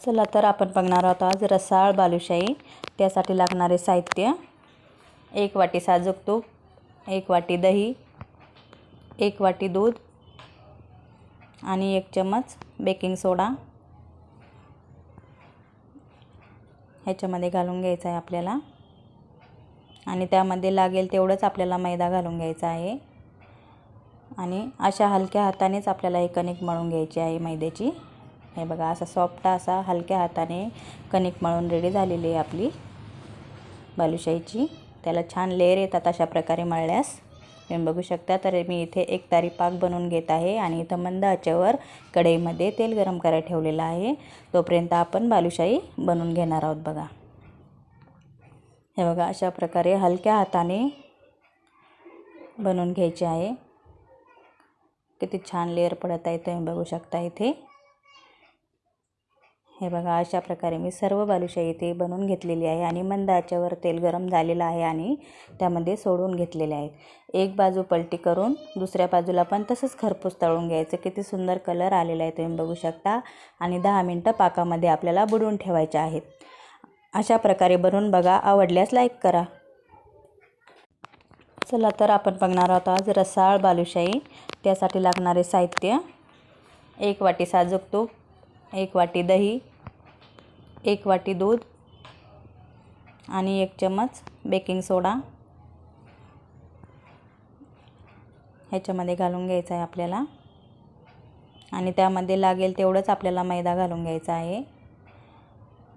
चला तर आपण बघणार आहोत आज रसाळ बालुशाही। त्यासाठी लागणारे साहित्य: 1 वाटी साजूक तूप, 1 वाटी दही, 1 वाटी दूध आणि 1 चम्मच बेकिंग सोडा ह्याच्यामध्ये घालून घ्यायचा आहे आपल्याला। आणि त्यामध्ये लागेल तेवढंच आपल्याला मैदा घालून घ्यायचा आहे। आणि अशा हलक्या हातानेच आपल्याला हे कणिक मळून घ्यायची आहे मैद्याची। हे बघा, असा सॉफ्ट असा हलक्या हाताने कणिक मळून रेडी झालेली आहे आपली बालुशाहीची। त्याला छान लेयर येतात अशा प्रकारे मळल्यास। तुम्ही बघू शकता। तर मी इथे एक तारी पाक बनवून घेत आहे आणि इथं मंद आचेवर कढईमध्ये तेल गरम करायला ठेवलेलं आहे। तोपर्यंत आपण बालुशाही बनवून घेणार आहोत। बघा, हे बघा, अशा प्रकारे हलक्या हाताने बनवून घ्यायचे आहे। किती छान लेयर पडत आहे तुम्ही बघू शकता इथे। हे बघा, अशा प्रकारे मी सर्व बालुशाही इथे बनवून घेतलेली आहे आणि मंद आचेवर तेल गरम झालेलं आहे आणि त्यामध्ये सोडून घेतलेले आहेत। एक बाजू पलटी करून दुसऱ्या बाजूला पण तसंच खरपूस तळून घ्यायचं। किती सुंदर कलर आलेला आहे तुम्ही बघू शकता। आणि 10 मिनिटं पाकामध्ये आपल्याला बुडवून ठेवायचे आहेत। अशा प्रकारे बनवून बघा, आवडल्यास लाईक करा। चला तर आपण बघणार आहोत आज रसाळ बालुशाही। त्यासाठी लागणारे साहित्य: 1 वाटी साजूक तूप, 1 वाटी दही, 1 वाटी दूध आणि 1 चम्मच बेकिंग सोडा ह्याच्यामध्ये घालून घ्यायचा आहे आपल्याला। आणि त्यामध्ये लागेल तेवढंच आपल्याला मैदा घालून घ्यायचा आहे।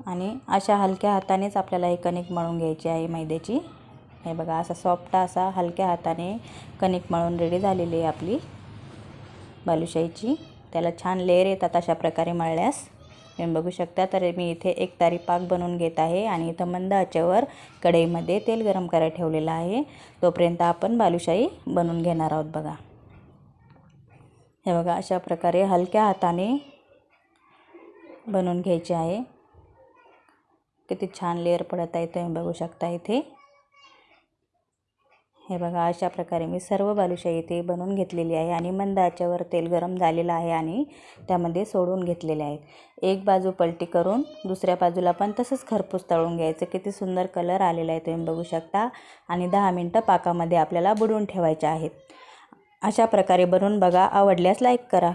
आणि अशा हलक्या हातानेच आपल्याला हे कणिक मळून घ्यायची आहे मैद्याची। हे बघा, असा सॉफ्ट असा हलक्या हाताने कणिक मळून रेडी झालेली आहे आपली बालुशाहीची। त्याला छान लेयर येतात अशा प्रकारे मळल्यास। तुम्ही बघू शकता। तर मी इथे एक तारी पाक बनवून घेत आहे आणि इथं मंद आचेवर कढईमध्ये तेल गरम करायला ठेवलेलं आहे। तोपर्यंत आपण बालुशाही बनवून घेणार आहोत। बघा, हे बघा, अशा प्रकारे हलक्या हाताने बनवून घ्यायचे आहे। किती छान लेयर पडत आहे तुम्ही बघू शकता इथे। हे बघा, अशा प्रकारे मी सर्व बालुशाही इथे बनवून घेतलेली आहे आणि मंद आचेवर तेल गरम झालेलं आहे आणि त्यामध्ये सोडून घेतलेले आहेत। एक बाजू पलटी करून दुसऱ्या बाजूला पण तसंच खरपूस तळून घ्यायचं। किती सुंदर कलर आलेला आहे तुम्ही बघू शकता। आणि 10 मिनिटं पाकामध्ये आपल्याला बुडवून ठेवायचे आहेत। अशा प्रकारे बनवून बघा, आवडल्यास लाईक करा।